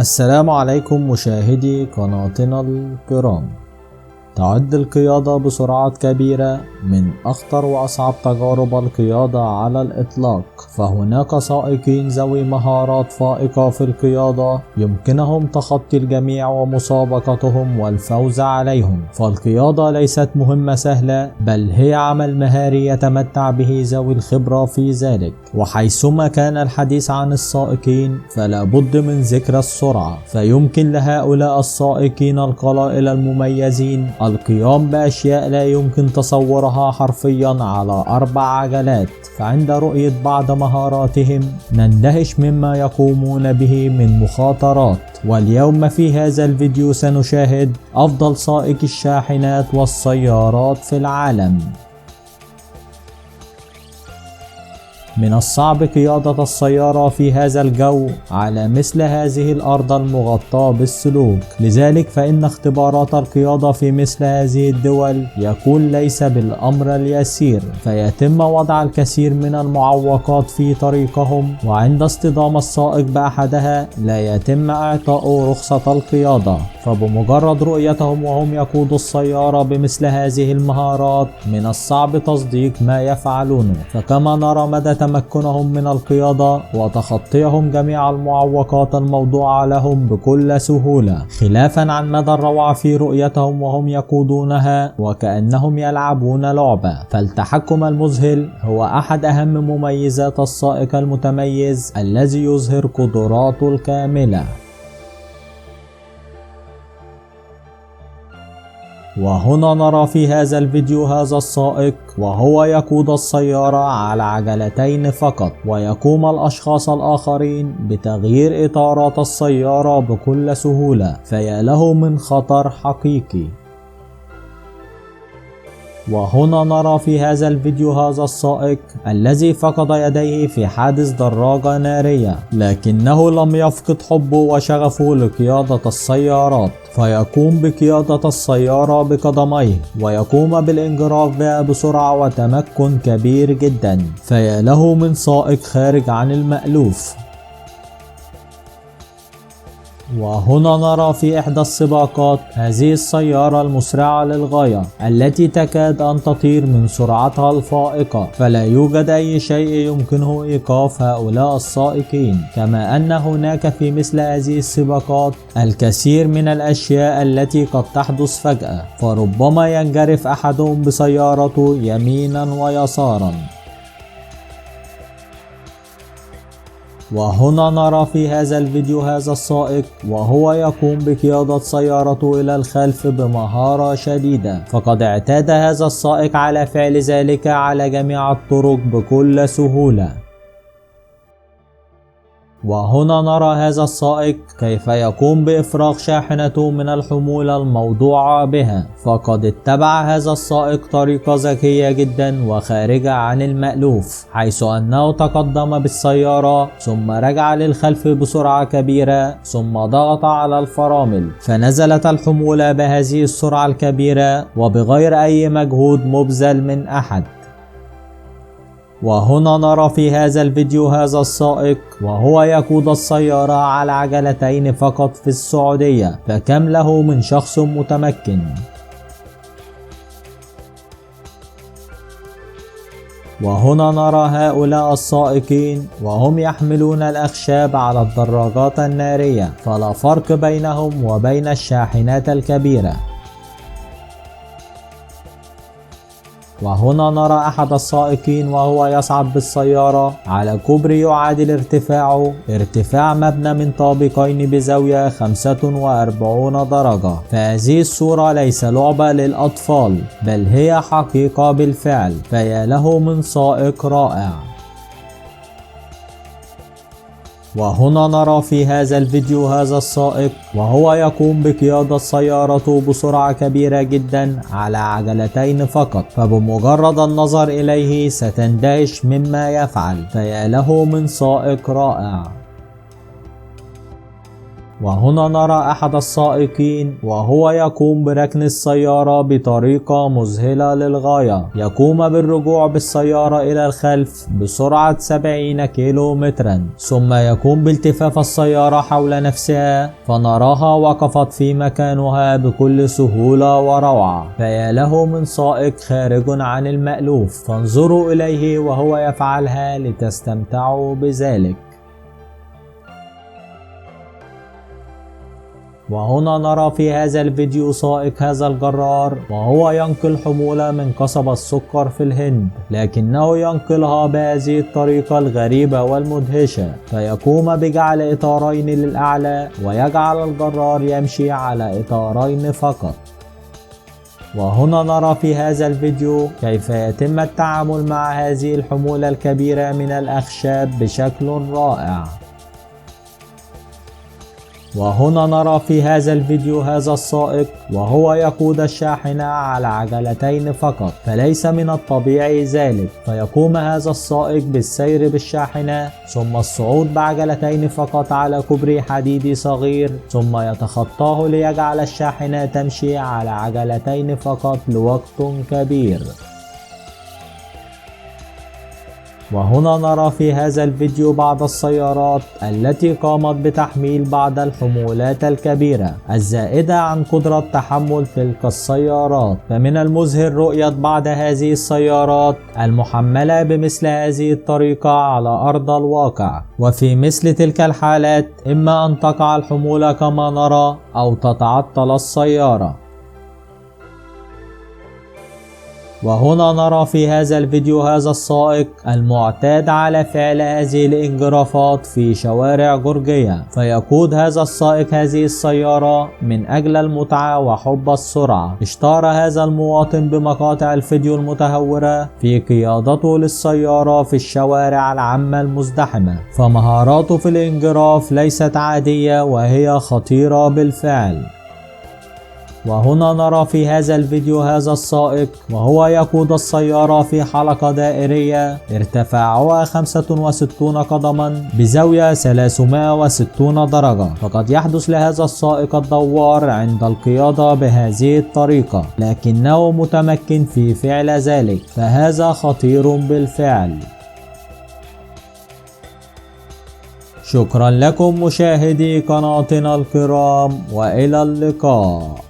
السلام عليكم مشاهدي قناتنا الكرام. تعد القيادة بسرعات كبيرة من أخطر وأصعب تجارب القيادة على الإطلاق، فهناك سائقين ذوي مهارات فائقة في القيادة يمكنهم تخطي الجميع ومسابقتهم والفوز عليهم. فالقيادة ليست مهمة سهلة، بل هي عمل مهاري يتمتع به ذوي الخبرة في ذلك. وحيثما كان الحديث عن السائقين فلا بد من ذكر السرعة، فيمكن لهؤلاء السائقين القلائل المميزين القيام بأشياء لا يمكن تصورها حرفيا على 4 عجلات. فعند رؤية بعض مهاراتهم نندهش مما يقومون به من مخاطرات. واليوم في هذا الفيديو سنشاهد أفضل سائق الشاحنات والسيارات في العالم. من الصعب قيادة السيارة في هذا الجو على مثل هذه الأرض المغطاة بالسلوك، لذلك فإن اختبارات القيادة في مثل هذه الدول يكون ليس بالأمر اليسير، فيتم وضع الكثير من المعوقات في طريقهم، وعند اصطدام السائق بأحدها لا يتم إعطاء رخصة القيادة. فبمجرد رؤيتهم وهم يقودوا السيارة بمثل هذه المهارات من الصعب تصديق ما يفعلونه. فكما نرى مدى تمكنهم من القيادة وتخطيهم جميع المعوقات الموضوعة لهم بكل سهولة، خلافا عن مدى الروعة في رؤيتهم وهم يقودونها وكأنهم يلعبون لعبة. فالتحكم المذهل هو أحد أهم مميزات السائق المتميز الذي يظهر قدراته الكاملة. وهنا نرى في هذا الفيديو هذا السائق وهو يقود السيارة على عجلتين فقط، ويقوم الأشخاص الآخرين بتغيير إطارات السيارة بكل سهولة، فيا له من خطر حقيقي. وهنا نرى في هذا الفيديو هذا السائق الذي فقد يديه في حادث دراجة نارية، لكنه لم يفقد حبه وشغفه لقيادة السيارات، فيقوم بقيادة السيارة بقدميه ويقوم بالانجراف بها بسرعة وتمكن كبير جدا. فيا له من سائق خارج عن المألوف. وهنا نرى في إحدى السباقات هذه السيارة المسرعة للغاية التي تكاد أن تطير من سرعتها الفائقة، فلا يوجد أي شيء يمكنه إيقاف هؤلاء السائقين. كما أن هناك في مثل هذه السباقات الكثير من الأشياء التي قد تحدث فجأة، فربما ينجرف أحدهم بسيارته يمينا ويسارا. وهنا نرى في هذا الفيديو هذا السائق وهو يقوم بقيادة سيارته إلى الخلف بمهارة شديدة، فقد اعتاد هذا السائق على فعل ذلك على جميع الطرق بكل سهولة. وهنا نرى هذا السائق كيف يقوم بإفراغ شاحنته من الحمولة الموضوعة بها، فقد اتبع هذا السائق طريقة ذكية جدا وخارجة عن المألوف، حيث أنه تقدم بالسيارة ثم رجع للخلف بسرعة كبيرة ثم ضغط على الفرامل، فنزلت الحمولة بهذه السرعة الكبيرة وبغير أي مجهود مبذل من أحد. وهنا نرى في هذا الفيديو هذا السائق وهو يقود السيارة على عجلتين فقط في السعودية، فكم له من شخص متمكن. وهنا نرى هؤلاء السائقين وهم يحملون الأخشاب على الدراجات النارية، فلا فرق بينهم وبين الشاحنات الكبيرة. وهنا نرى أحد السائقين وهو يصعد بالسيارة على كوبري يعادل ارتفاع مبنى من طابقين بزاوية 45 درجة. فهذه الصورة ليس لعبة للأطفال، بل هي حقيقة بالفعل. فيا له من سائق رائع. وهنا نرى في هذا الفيديو هذا السائق وهو يقوم بقيادة سيارته بسرعة كبيرة جدا على عجلتين فقط، فبمجرد النظر إليه ستندهش مما يفعل. فيا له من سائق رائع. وهنا نرى أحد السائقين وهو يقوم بركن السيارة بطريقة مذهلة للغاية. يقوم بالرجوع بالسيارة إلى الخلف بسرعة 70 كيلومترا، ثم يقوم بالتفاف السيارة حول نفسها، فنراها وقفت في مكانها بكل سهولة وروعة. فيا له من سائق خارج عن المألوف، فانظروا إليه وهو يفعلها لتستمتعوا بذلك. وهنا نرى في هذا الفيديو سائق هذا الجرار وهو ينقل حمولة من قصب السكر في الهند، لكنه ينقلها بهذه الطريقة الغريبة والمدهشة، فيقوم بجعل إطارين للأعلى ويجعل الجرار يمشي على إطارين فقط. وهنا نرى في هذا الفيديو كيف يتم التعامل مع هذه الحمولة الكبيرة من الأخشاب بشكل رائع. وهنا نرى في هذا الفيديو هذا السائق وهو يقود الشاحنة على عجلتين فقط، فليس من الطبيعي ذلك، فيقوم هذا السائق بالسير بالشاحنة ثم الصعود بعجلتين فقط على كوبري حديدي صغير، ثم يتخطاه ليجعل الشاحنة تمشي على عجلتين فقط لوقت كبير. وهنا نرى في هذا الفيديو بعض السيارات التي قامت بتحميل بعض الحمولات الكبيرة الزائدة عن قدرة تحمل تلك السيارات، فمن المذهل رؤية بعض هذه السيارات المحملة بمثل هذه الطريقة على أرض الواقع، وفي مثل تلك الحالات إما أن تقع الحمولة كما نرى أو تتعطل السيارة. وهنا نرى في هذا الفيديو هذا السائق المعتاد على فعل هذه الانجرافات في شوارع جورجيا، فيقود هذا السائق هذه السيارة من أجل المتعة وحب السرعة. اشتهر هذا المواطن بمقاطع الفيديو المتهورة في قيادته للسيارة في الشوارع العامة المزدحمة، فمهاراته في الانجراف ليست عادية وهي خطيرة بالفعل. وهنا نرى في هذا الفيديو هذا السائق وهو يقود السيارة في حلقة دائرية ارتفاعها 65 قدما بزاوية 360 درجة، فقد يحدث لهذا السائق الدوار عند القيادة بهذه الطريقة، لكنه متمكن في فعل ذلك، فهذا خطير بالفعل. شكرا لكم مشاهدي قناتنا الكرام، وإلى اللقاء.